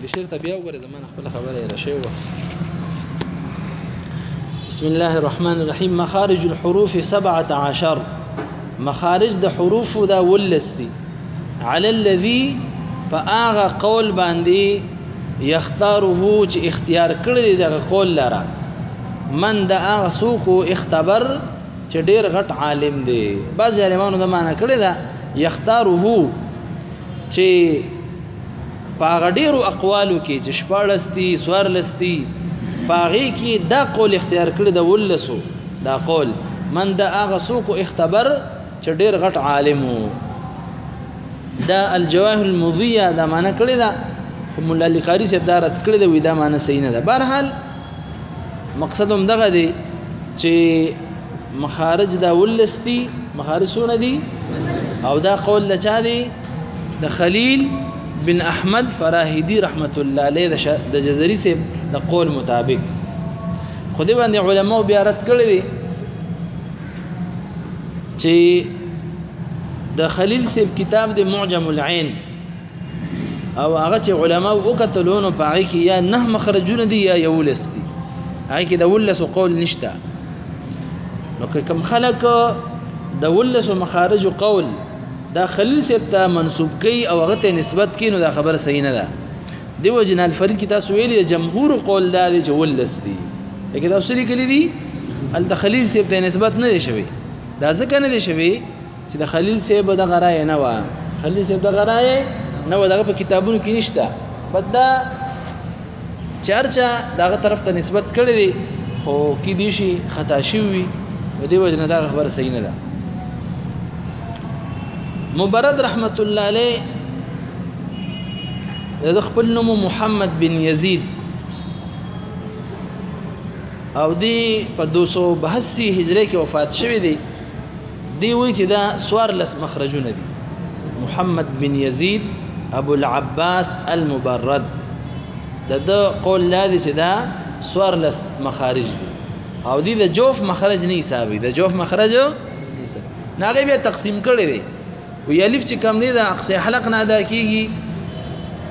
بشیر ته بیا وګوره زمانه خپل خبره یې راشي و. بسم الله الرحمن الرحیم. مخارج الحروف 17 مخارج د حروف دا ولستی على الذي فآغا قول باندې یختاره چې اختیار کړی دغه قول لره من د هغه څوک اختبر چې ډیر غټ عالم دی. بعض عالمانو دا معنی کړی دا یختاره چې پاغه ډیرو اقوالو کې چې شپاړستی سوارلستی پاغي کې دا قول اختیار کړی د ولسو دا قول من د هغه څوک اختبر چې ډیر غټ عالم دا الجواهر المضیه دا معنی کړی دا مولا علی قاری صاحب دا رد کړی دا وې دا معنی صحیح نه ده. بهرحال مقصد هم دغه دی چې مخارج دا ولستی مخارج سونه دي او دا قول لچا دی د خلیل بن احمد فراهیدی رحمت الله علیه د جزری سے د قول مطابق. خودی باندې علماء بیا رد کړی دي چې د خلیل سے کتاب د معجم العين او هغه چې علماء وکتلونو پای کې یا نه مخرجونه دي یا یولستی هاي کې د ولس قول نشته. نو کوم خلق د ولس مخارج قول دا خلیل صاحب ته منسوب کوي او هغه ته نسبت کوي نو دا خبر صحیح نه ده. دیو جن الفرید کی تاسو ویلي جمهور قول دا دی چې ولس دي لیکن تاسو لیکلي دي ال خلیل صاحب ته نسبت نه دی شوی. دا ځکه نه دی شوی چې د خلیل صاحب د غرای نه و خلیل صاحب د غرای نه و دغه په کتابونو کې نشته بد دا چرچا دغه طرف ته نسبت کړی دی خو کې دی شي خطا شوی دیو جن دا خبر صحیح نه ده. مبرد رحمت الله علیه د خپل نوم محمد بن یزید او دی په 282 هجری کې وفات شوی دی. دی وی چې دا سوارلس مخرجونه دي. محمد بن یزید ابو العباس المبرد د قول لادي چې دا سوارلس مخارج دي او دی د جوف مخرج نه حسابي د جوف مخرج نه بیا تقسیم کړی دی. وی الف چې کم دی د اقصی حلق نه ادا کیږي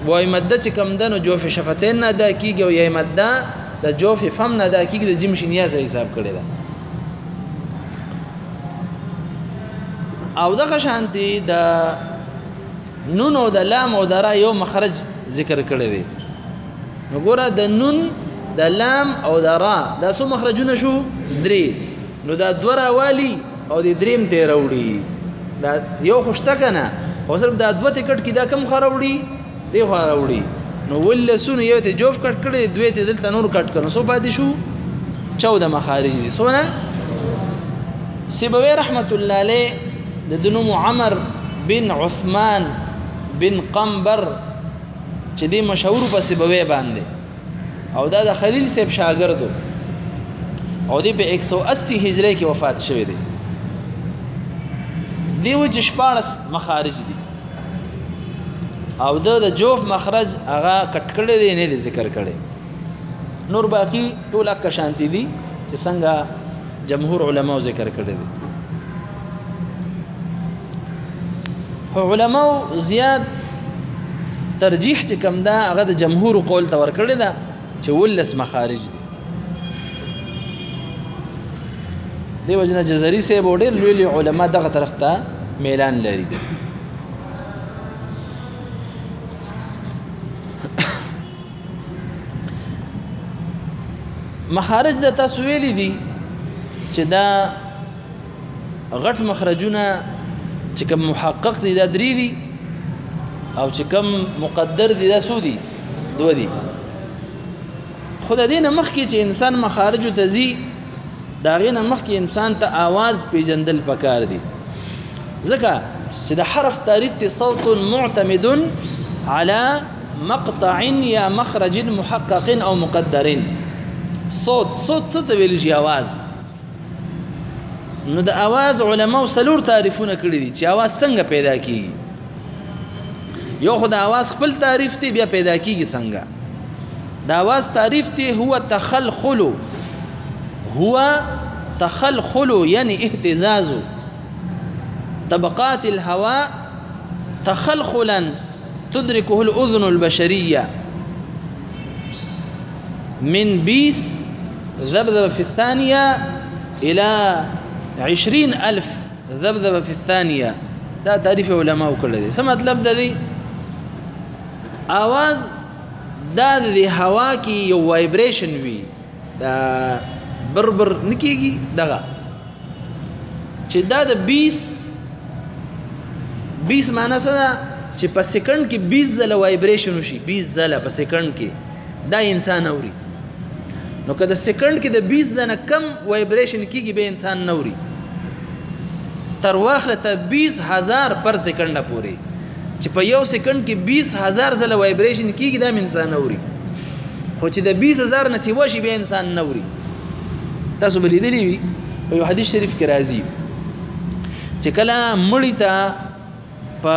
وای مده چې کم ده نو جوف شفتین نه ادا کیږي او یای مده د جوف فم نه ادا کیږي د جیم شینیا سره حساب کړی ده. او دغه شانتي د نون او د لام او د را یو مخرج ذکر کړی دی. نو ګوره د نون د لام او د را دا څو مخرجونه شو درې نو دا دوه راوالي او د دریم ته راوړي دا یو خوشته کنه خو صرف دا دوه ټیکټ کې دا کم خراوړي دی خراوړي نو ولسونه یو ته جوف کټ کړي دوی ته دلته نور کټ کړي سو پاتې شو 14 مخارج دي. سونه سیبوی رحمت الله علیه د دنوم عمر بن عثمان بن قنبر چې دی مشهور په سیبوی باندې او دا د خلیل صاحب شاګردو او دی په 180 هجری کې وفات شوی دی. دیو چې شپارس مخارج دي او د جوف مخرج هغه کټ کړی دی نه دی ذکر کړی. نور باقی ټول اک شانتی دي چې څنګه جمهور علماء ذکر کړی دي. علماء زیات ترجیح چې کم دا هغه د جمهور قول ته ور کړی دا چې ولس مخارج دي. دی وجنه جزری سے بوډر لوی علماء دغه طرف ته میلان لري. مخارج د تاسو ویلي دي چې دا غټ مخرجونه چې کوم محقق دي دا درې دي او چې کوم مقدر دي دا سودي دوه دي. خدای دې نه مخکې چې انسان مخارج ته زی دا غینه مخکې انسان ته आवाज پیژندل پکار دي ځکه چې د حرف تعریف ته صوت معتمد على مقطع یا مخرج محقق او مقدر. صوت څه ته ویل شي आवाज. نو د आवाज علماء سلور تعریفونه کړی دي چې आवाज څنګه پیدا کیږي. یو خو د आवाज خپل تعریف ته بیا پیدا کیږي څنګه. د आवाज تعریف ته هو تخلخل يعني اهتزاز طبقات الهواء تخلخلا تدركه الأذن البشرية من 20 ذبذبة في الثانية إلى 20,000 ذبذبة في الثانية. دا تعریف علماء کړی دی. څه مطلب ده دی؟ آواز دا د هوا کې یو وایبریشن وي، دا بربر نکېږي دغه، چې دا د 20 معنی څه ده؟ چې په سکند کې 20 ځله وایبریشن وشي، 20 ځله په سکند کې دا انسان اوري. نو که د سکند کې د 20 ځله کم وایبریشن کېږي به انسان نه اوري، تر واخله تر 20,000 پر سکنډه پورې چې په یو سکند کې 20,000 ځله وایبریشن کېږي دا انسان اوري. خو چې د 20,000 نه سیوا شي به انسان نه اوري. تاسو به لیدلی وي په یو حدیث شریف کې راځي چې کله مړی ته په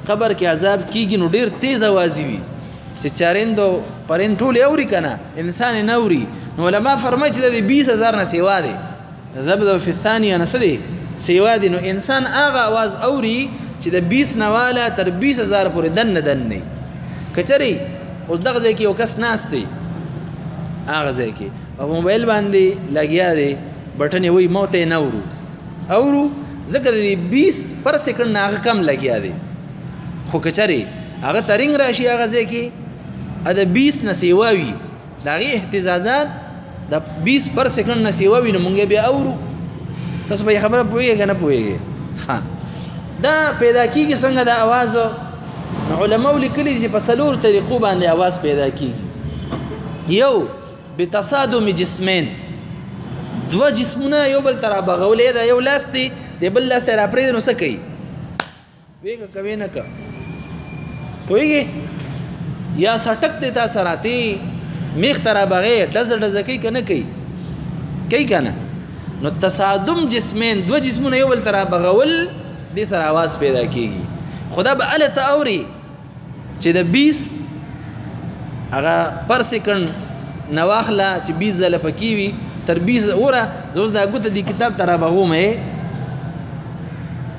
قبر کې عذاب کېږي نو ډېر تیز اوازې وي چې چارندو پرند ټول اوري که نه، انسان یې نه اوري. نو علما فرمایي چې د 20,000 نه سیوا دی، ذبذبه فی الثانیه نه څه دی؟ سیوا دی. نو انسان هغه आवाज اوري چې د 20 نه والا تر 20,000 پورې دن نه. کچري اوس دغه ځای کې یو کس ناست دی، هغه ځای کې په موبایل باندې لګیا دی، بټن یې وایي موته یې نه اورو ځکه د 20 پر سکنډ نه هغه کم لګیا دی. خو کچري هغه ترنګ راشي هغه ځای کې د 20 نه سیوا وي، د هغې اهتزازات د 20 پر سکنډ نه سیوا وي، نو مونږ بیا اورو. تاسو به خبره پوهیږئ که نه پوهیږئ؟ دا پیدا کېږي څنګه دا اواز؟ نو علماو لیکلي چې په 4 طریقو باندې اواز پیدا کېږي. یو بتصادم جسمین، 2 جسمونه یو بل ته رابغولې ده، یو لاس دی د بل لاس ته راپرېږدي نو څه کوي؟ ویږه کوي نه که پوهیږئ؟ یا سټک دی تا سره تی میخ ته رابغې ډزه کوي که نه کوي؟ کوي که نه؟ نو تصادم جسمین، 2 جسمونه یو بل ته رابغول، دې سره आवाज پیدا کېږي. خدا به هلته اوري چې د 20 هغه پر سکنډ نه واخله چې 20 ځله پکې وي تر 20 اوره. زه اوس دا ګوته دې کتاب ته رابغوم،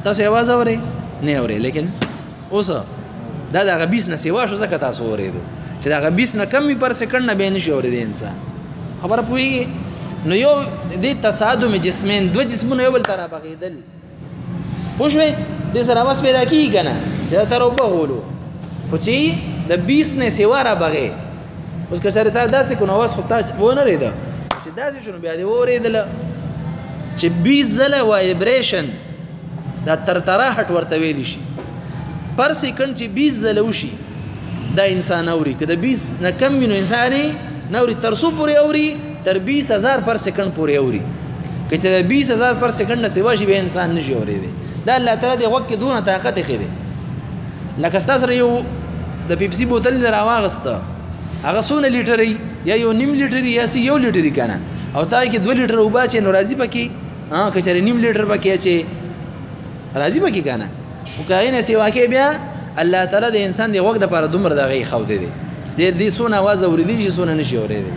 تاسو आवाज اورئ؟ نه اورئ. لیکن اوس دا د هغه 20 نه سیوا شو ځکه تاسو اورېدو چې د هغه 20 نه کم وي پر سکنډ نه بیا نشي اورېدی انسان. خبره پوهېږي؟ نو یو دې تصادم جسمین، 2 جسمونه یو بل ته رابغېدل، پوه شوې؟ دې سره आवाज پیدا کېږي که نه؟ چې دا ته راوبغولو، خو چې د 20 نه سیوا رابغې. اوس که چېرې تا داسې کړو نو आवाज خو تا ونه رېده، چې داسې شو نو بیا دې واورېدله چې 20 ځله وایبریشن دا ترتراحت ورته ویلی شي پر سکنډ چې 20 ځله وشي دا انسان اوري. که د 20 نه کم وي نو انسان یې نه اوري، تر څو پورې اوري؟ تر 20,000 پر سکنډ پورې اوري. که چې د 20,000 پر سکنډ نه سیوا شي بیا انسان نشي اورېدی. دا الله تعالی د غوږ کې دونه طاقت یې ښی دی. لکه ستا سره یو د پیپسي بوتل دې راواغسته، هغه څونه لیټري یا یو نیم لیټري یا 1 لیټري که نه، او تا کې 2 لیټر اوبه اچې نو راځي پکې؟ که چېرې نیم لیټر پکې اچې راځي پکې که نه؟ خو که هغې نه سیوا کې بیا الله تعالی د انسان د غوږ دپاره دومره دغه یې ښودی دی چې دې څونه اواز اورېدلی شي څونه نشي اورېدی.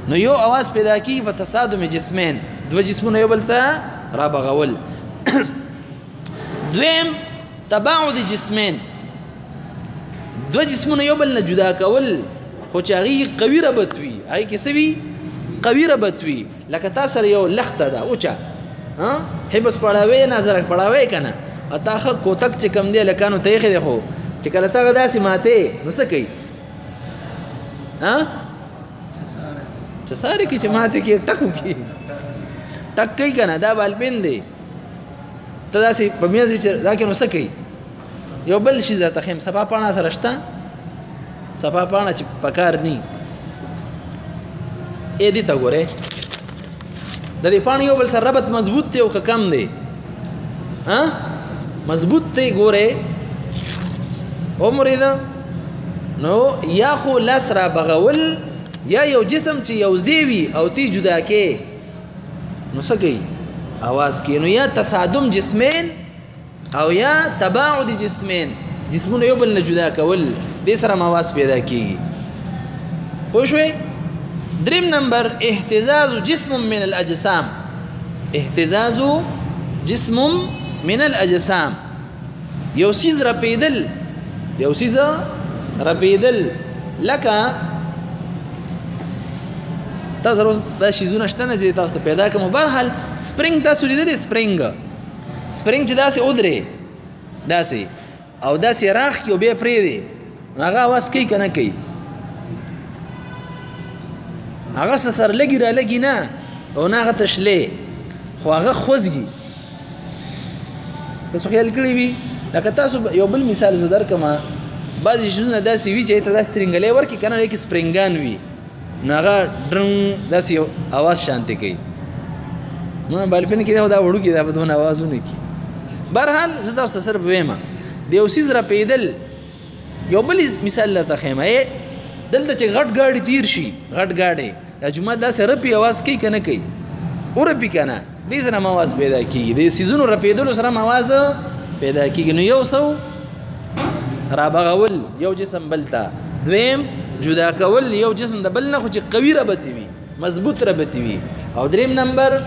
نو یو आवाज پیدا کېږي په تصادم جسمین، 2 جسمونه یو بل ته رابغول. دویم تباعد جسمین، 2 جسمونه یو بل نه جدا کول، خو چې هغې قوي ربط وي، هغې کې څه وي؟ قوي ربط وي. لکه تا سره یو لخته ده اوچه، حبس پړاوی نظرک پړاوی که نه، او تا ښه کوتک چې کم دی لکانو ته ایښی دی، خو چې کله ته هغه داسې ماتې نو څه کوي؟ چې ساري کې چې ماتې کې ټک وکړي، ټک کوي که نه؟ دا بالپین دی، ته داسې په میز چې دا کې نو څه کوي؟ یو بل شي درته ښیم، صفا پاڼه سره شته؟ صفا پاڼه چې په کار نی، دې ته ګورئ، د دې پاڼې یو بل سره ربط مضبوط دی او که کم دی؟ مضبوط دی. ګورئ عمرې ده نو یا خو لاس را بغول، یا یو جسم چې یو ځای وي او تی جدا کې نو څه کوي؟ आवाज کوي. نو یا تصادم جسمین او یا تباعد جسمین، جسمونه یو بل نه جدا کول، دې سره आवाज پیدا کېږي. پوه شوې؟ دریم نمبر اهتزاز جسم من الاجسام، اهتزاز جسم من الاجسام، یو څیز رپېدل، یو څیز رپېدل، لکه تاسو اوس دا شیزونه شته نه چې تاسو ته پیدا کوم بهرحال سپرینګ تاسو لیدلی سپرینګ چې داسې ودرې داسې او داسې راخ کې او بیا پرېږدي هغه اواز کوي که نه کوي هغه څه سر لګي را لګي نه او نه هغه تشلې خو هغه خوځي تاسو خیال کړی وي لکه تاسو یو بل مثال زه درکړم بعضې شیزونه داسې وي چې هغې ته داسې ترنګلی ورکړي که نه هغې کې سپرینګان وي نو هغه ډرنګ داسې یو اواز شانتې کوي نو بالپین کې دا وړوکي دا په دونه اوازونه کوي بهرحال زه تاسو ته صرف وایم د یو څیز رپېدل یو بل مثال درته ښیم دلته چې غټ ګاډي تیر شي غټ ګاډی دا جومات داسې رپي اواز کوي که نه کوي ورپي که نه دې سره هم اواز پیدا کېږي د څیزونو رپېدلو سره هم اواز پیدا کېږي نو یو څه رابغول یو جسم بل ته دویم جدا کول یو جسم د بل نه خو چې قوي ربطې وي مضبوط ربطې وي او دریم نمبر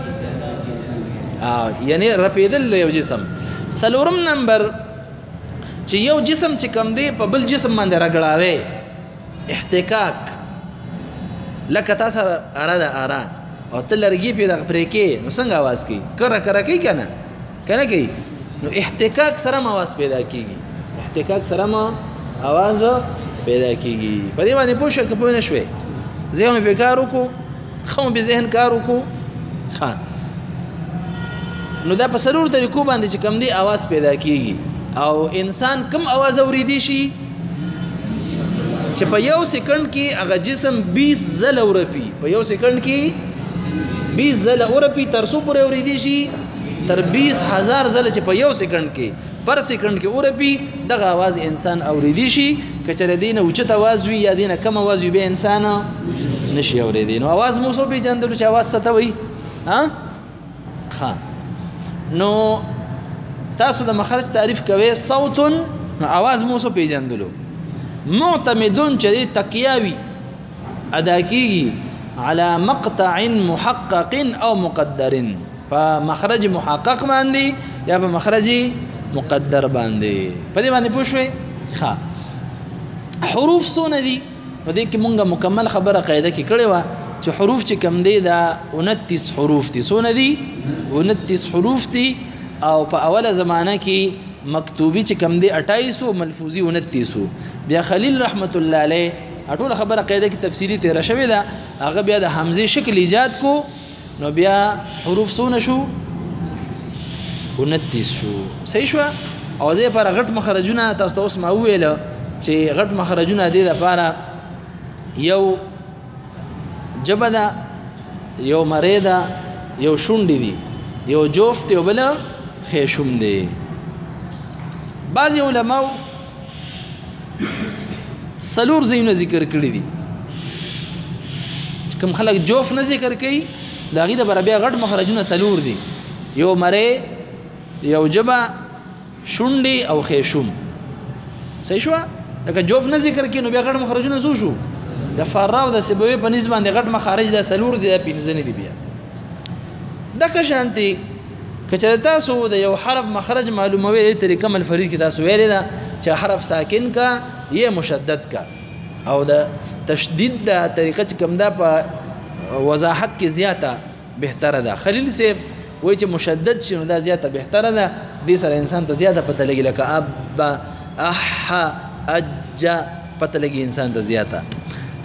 یعنی رپېدل د یو جسم څلورم نمبر چې یو جسم چې کم دی په بل جسم باندې رګړاوی احتکاک لکه تا سره اره ده اره او ته لرګي پې دغه پرې کې نو څنګه اواز کوي کره کره کوي که نه کوي نو احتکاک سره هم اواز پیدا کېږي احتکاک سره هم اواز پیدا کېږي په دې باندې پوه شوې که پوه نه شوې ذهن مې پې کار وکړو ښه مو پې ذهن کار وکړو ښه نو دا په څلورو طریقو باندې چې کم دی اواز پیدا کېږي او انسان کم اواز اوریدی شي چې په یو سکند کې هغه جسم 20 ځله ورپي په یو سکند کې 20 ځله ورپي تر څو پورې اوریدی شي تر 20,000 ځله چې په یو سکند کې پر سکند کې ورپي دغه اواز انسان اوریدی شي که چېرې دی نه اوچت اواز وي یا دی نه کم اواز وي بیا انسان نشي اوریدی نو اواز مو څو پېژندلو چې اواز څه ته وایي ښه نو تاسو د مخرج تعریف کوئ صوت نو اواز مو څه پېژندلو معتمدون چې تکیاوي ادا کیږي على مقطع محقق او مقدر په مخرج محقق باندې یا په مخرج مقدر باندې په دې باندې پوه شوئ ښه حروف څونه دي نو دې کې مونږه مکمل خبره قاعده کې کړې وه چې حروف چې کم دی دا 29 حروف دي څونه دي 29 حروف دي او په اوله زمانه کې مکتوبی چې کم دی 28 او ملفوظي 29 بیا خلیل رحمت الله علیه ټول خبره قاعده کې تفصیلی تیر شوی دا هغه بیا د حمزه شکل ایجاد کو نو بیا حروف څونه شو 29 شو صحیح شو او دې پر غټ مخرجونه تاسو ته اوس ما ویل چې غټ مخرجونه دې لپاره یو جبه ده یو مری ده یو شونډې دي یو جوفت یو بل خیشوم دی بعضی علماء سلور زینو ذکر کړی دي کوم خلک جوف نه ذکر کوي دا غي د بر بیا غټ مخرجونه سلور دي یو مری یو جبه شونډې او خیشوم صحیح شو لکه جوف نه ذکر کوي نو بیا غټ مخرجونه څو شو د فراو د سبوي په نسبت باندې غټ مخارج د سلور دي د پنځنې دي بیا دغه شانتي کچې تاسو د یو حرف مخرج معلوموي د طریقه مل فرید کې تاسو ویل دا چې حرف ساکن کا یا مشدد کا او د تشدید د طریقه چې کوم دا په وضاحت کې زیاته بهتره ده خلیل صاحب وایي چې مشدد شي نو دا زیاته بهتره ده دې سره انسان ته زیاته پته لګي لکه اب اح اج پته لګي انسان ته زیاته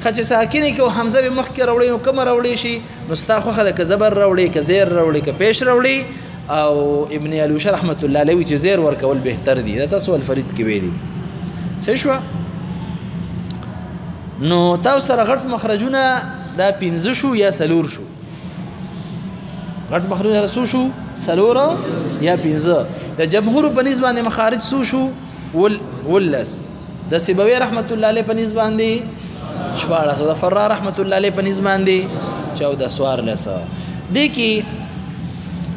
خچ ساکنه کې حمزه به مخ کې راوړي نو کوم راوړي شي مستاخو خله ک زبر راوړي ک زیر راوړي ک پیش راوړي او ابن علوش رحمت الله علیه چې زیر ورکول بهتر دي دا تاسو الفرید کې ویلي صحیح شو نو تاسو سره غټ مخرجونه دا 15 شو یا سلور شو غټ مخرجونه رسو شو سلور یا 15 د جمهور په نسبت باندې مخارج سو شو ولس د سیبوی رحمت الله علیه په نسبت باندې شپاړه د فرار رحمت الله علیه په نسبت باندې 14 سوار لسه دي کې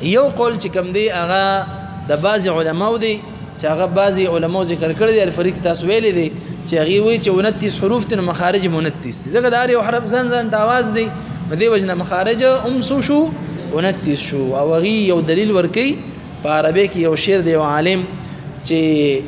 یو قول چې کوم دی هغه د بعض علماو دی چې هغه بعض علماو ذکر کړی دی الفریق تاسو ویلي دی چې هغه وایي چې 29 حروف دي مخارج 29 دي ځکه دا یو حرف ځان د आवाज دی مدې وجنه مخارج سو شو 29 شو او هغه یو دلیل ورکي په عربی کې یو شعر دی یو عالم چې